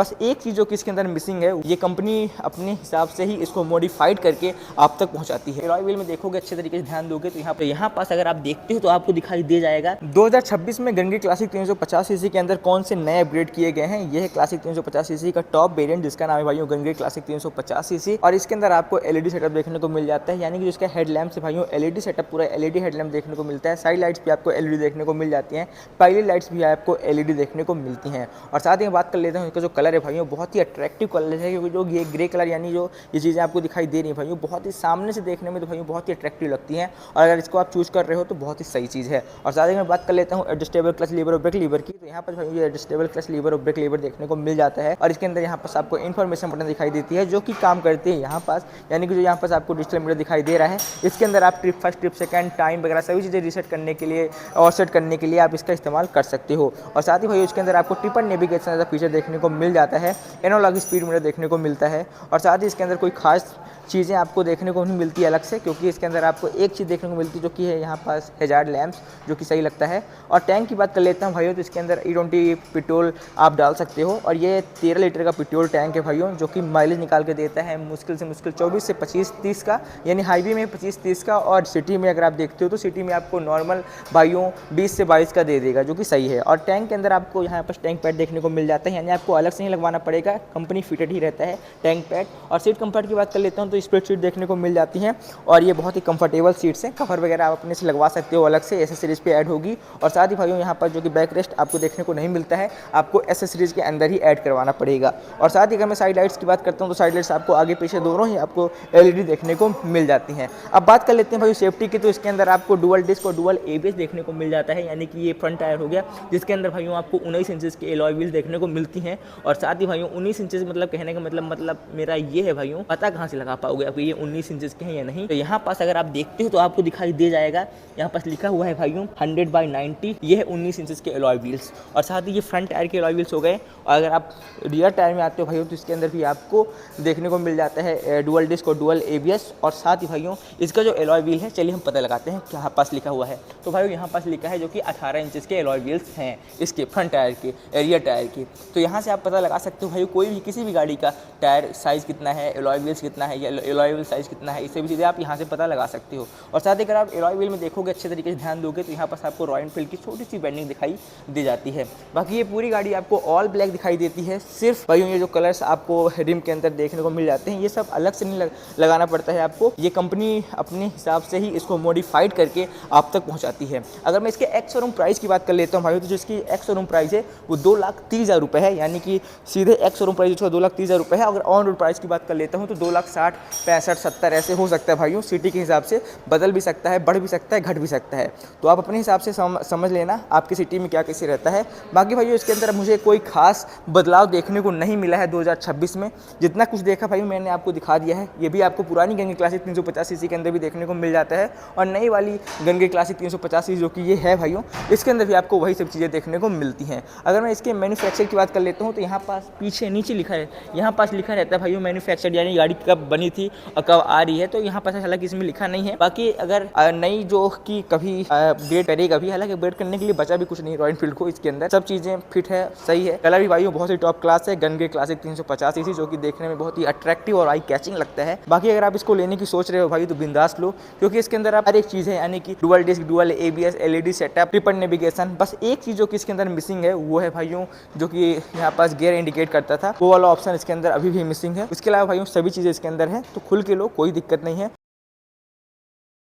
बस एक चीज़ जो कि इसके अंदर मिसिंग है, ये कंपनी अपने हिसाब से ही इसको मॉडिफाइड करके आप तक पहुंचाती है। अलॉय व्हील में देखोगे अच्छे तरीके से ध्यान दोगे तो यहाँ पास अगर आप देखते हो तो आपको दिखाई दे जाएगा 2026 में गंगे क्लासिक 350 सीसी के अंदर कौन से नए अपग्रेड किए गए हैं। यह है क्लासिक 350 सीसी का टॉप वेरिएंट जिसका नाम है भाइयों गंगे क्लासिक 350 सीसी, और इसके अंदर आपको एलईडी सेटअप देखने को मिल जाता है, यानी कि जिसका हेडलैम्प से भाइयों एलईडी सेटअप पूरा एलईडी हेडलैम्प देखने को मिलता है। साइड लाइट्स भी आपको एलईडी देखने को मिल जाती हैं, पहली लाइट्स भी आपको एलईडी देखने को मिलती हैं। और साथ ही बात कर लेते हैं इसका जो कलर है भाइयों, बहुत ही अट्रैक्टिव कलर है, क्योंकि जो ये ग्रे कलर यानी जो ये चीज़ें आपको दिखाई दे रही हैं भाइयों, बहुत ही सामने से देखने में तो भाइयों बहुत ही अट्रैक्टिव लगती हैं, और अगर इसको आप चूज़ कर रहे हो तो बहुत ही सही चीज़ है। और साथ ही मैं बात कर लेता हूँ एडजस्टेबल क्लच लीवर और ब्रेक लीवर की, तो यहाँ पर भाई ये एडजस्टेबल क्लच लीवर और ब्रेक लीवर देखने को मिल जाता है, और इसके अंदर यहाँ पर आपको इन्फॉर्मेशन बटन दिखाई देती है जो कि काम करती है यहाँ पास, यानी कि जो यहाँ पर आपको डिजिटल मीटर दिखाई दे रहा है, इसके अंदर आप trip first trip second time वगैरह सभी चीज़ें रीसेट करने के लिए और सेट करने के लिए आप इसका इस्तेमाल कर सकते हो। और साथ ही भाई इसके अंदर आपको ट्रिपल नेविगेशन जैसा फीचर देखने को मिल जाता है, एनालॉग स्पीड मीटर देखने को मिलता है, और साथ ही इसके अंदर कोई खास चीज़ें आपको देखने को नहीं मिलती अलग से, क्योंकि इसके अंदर आपको एक चीज़ देखने को मिलती है जो कि है यहाँ पास हैजार्ड लैंप्स, जो कि सही लगता है। और टैंक की बात कर लेता हूँ भाइयों, तो इसके अंदर E20 पेट्रोल आप डाल सकते हो, और ये 13 लीटर का पेट्रोल टैंक है भाइयों, जो कि माइलेज निकाल के देता है मुश्किल से मुश्किल 24 से 25-30 का, यानी हाईवे में 25-30 का, और सिटी में अगर आप देखते हो तो सिटी में आपको नॉर्मल भाइयों 20 से 22 का दे देगा, जो कि सही है। और टैंक के अंदर आपको यहाँ पर टैंक पैड देखने को मिल जाता है, यानी आपको अलग से नहीं लगवाना पड़ेगा, कंपनी फिटेड ही रहता है टैंक पैड। और सीट कंफर्ट की बात कर लेता हूँ तो स्प्लिट सीट देखने को मिल जाती हैं, और ये बहुत ही कंफर्टेबल सीट्स हैं, कवर वगैरह आप अपने से लगवा सकते हो, अलग से एसेसरीज पे ऐड होगी। और साथ ही भाइयों यहाँ पर जो कि बैक रेस्ट आपको देखने को नहीं मिलता है, आपको एसेसरीज के अंदर ही ऐड करवाना पड़ेगा। और साथ ही अगर मैं साइड लाइट्स की बात करता हूँ तो साइड लाइट्स आपको आगे पीछे दोनों ही आपको एलईडी देखने को मिल जाती हैं। अब बात कर लेते हैं भाई सेफ्टी की, तो इसके अंदर आपको डुअल डिस्क और डुअल एबीएस देखने को मिल जाता है, यानी कि ये फ्रंट टायर हो गया, जिसके अंदर भाइयों आपको 19 इंचेस के एलॉय व्हील देखने को मिलती हैं। और साथ ही भाइयों 19 इंचेस मतलब कहने का मतलब मेरा ये है भाइयों, पता कहाँ से लगा पाओगे आप ये 19 इंचेस के हैं या नहीं। तो यहाँ पास अगर आप देखते हो तो आपको दिखाई दे जाएगा, यहाँ पास लिखा हुआ है भाइयों 100/90, ये है 19 इंचेस के एलॉय व्हील्स। और साथ ही ये फ्रंट टायर के एलॉय व्हील्स हो गए। और अगर आप रियर टायर में आते हो भाइयों तो इसके अंदर भी आपको देखने को मिल जाता है डुअल डिस्क और डुअल एबीएस। और साथ ही भाइयों इसका जो एलॉय व्हील है, चलिए हम पता लगाते हैं क्या पास लिखा हुआ है। तो भाइयों यहाँ पास लिखा है जो कि 18 इंचेस के एलॉय व्हील्स हैं इसके फ्रंट टायर के, रियर टायर के। तो यहाँ से आप पता लगा सकते हो भाई कोई भी किसी भी गाड़ी का टायर साइज़ कितना है, एलॉय व्हील्स कितना है, या एलॉय व्हील साइज़ कितना है, इससे भी चीज़ें आप यहाँ से पता लगा सकते हो। और साथ ही अगर आप एलॉय व्हील में देखोगे अच्छे तरीके से ध्यान दोगे तो यहाँ पास आपको रॉयल एनफील्ड की छोटी सी ब्रांडिंग दिखाई दे जाती है। बाकी ये पूरी गाड़ी आपको ऑल ब्लैक दिखाई देती है, सिर्फ भाइयों ये जो कलर्स आपको रिम के अंदर देखने को मिल जाते हैं ये सब अलग से नहीं लगाना पड़ता है आपको, ये कंपनी अपने हिसाब से ही इसको मॉडिफाइड करके आप तक पहुँचाती है। अगर मैं इसके एक्स शोरूम प्राइस की बात कर लेता हूँ भाइयों, तो जिसकी एक्स शोरूम प्राइस है वो 2,30,000 रुपये है, यानी कि सीधे एक्स शोरूम प्राइस जो 2,30,000 रुपये है। अगर ऑन रोड प्राइस की बात कर लेता हूँ तो 2,60,000, 65, 70 ऐसे हो सकता है भाइयों, सिटी के हिसाब से बदल भी सकता है, बढ़ भी सकता है, घट भी सकता है। तो आप अपने हिसाब से समझ लेना आपकी सिटी में क्या कैसे रहता है। बाकी भाइयों इसके अंदर मुझे कोई खास बदलाव देखने को नहीं मिला है 2026 में, जितना कुछ देखा भाई मैंने आपको दिखा दिया है। ये भी आपको पुरानी गंगे क्लासिक 350 सीसी के अंदर भी देखने को मिल जाता है, और नई वाली गंगे क्लासिक 350 सीसी जो कि ये है भाइयों, इसके अंदर भी आपको वही सब चीज़ें देखने को मिलती हैं। अगर मैं इसके मैन्युफैक्चर की बात कर लेता हूँ तो यहाँ पास पीछे नीचे लिखा है, यहाँ पास लिखा रहता है भाइयों मैन्युफैक्चर, यानी गाड़ी कब बनी थी और कब आ रही है, तो यहाँ पास हालांकि इसमें लिखा नहीं है। बाकी अगर नई जो कि कभी अपडेट करेगा भी, हालांकि अपडेट करने के लिए बचा भी कुछ नहीं रॉयल एनफील्ड को, इसके अंदर सब चीज़ें फिट है, सही है। कलर भी भाइयों बहुत ही टॉप क्लास है, गंगे क्लासिक 350 सीसी, जो कि देखने में बहुत ही अट्रैक्टिव और आई कैचिंग लगता है। बाकी अगर आप इसको लेने की सोच रहे हो भाई तो बिंदास लो, क्योंकि इसके अंदर आप हर एक चीज़ है, यानी कि dual disc, dual ABS, LED setup, triple navigation. बस एक चीज़ जो कि इसके अंदर मिसिंग है वो है भाइयों जो कि यहाँ पास गियर इंडिकेट करता था, वो वाला ऑप्शन इसके अंदर अभी भी मिसिंग है। इसके अलावा भाइयों सभी चीज़ें इसके अंदर है, तो खुल के लो, कोई दिक्कत नहीं है।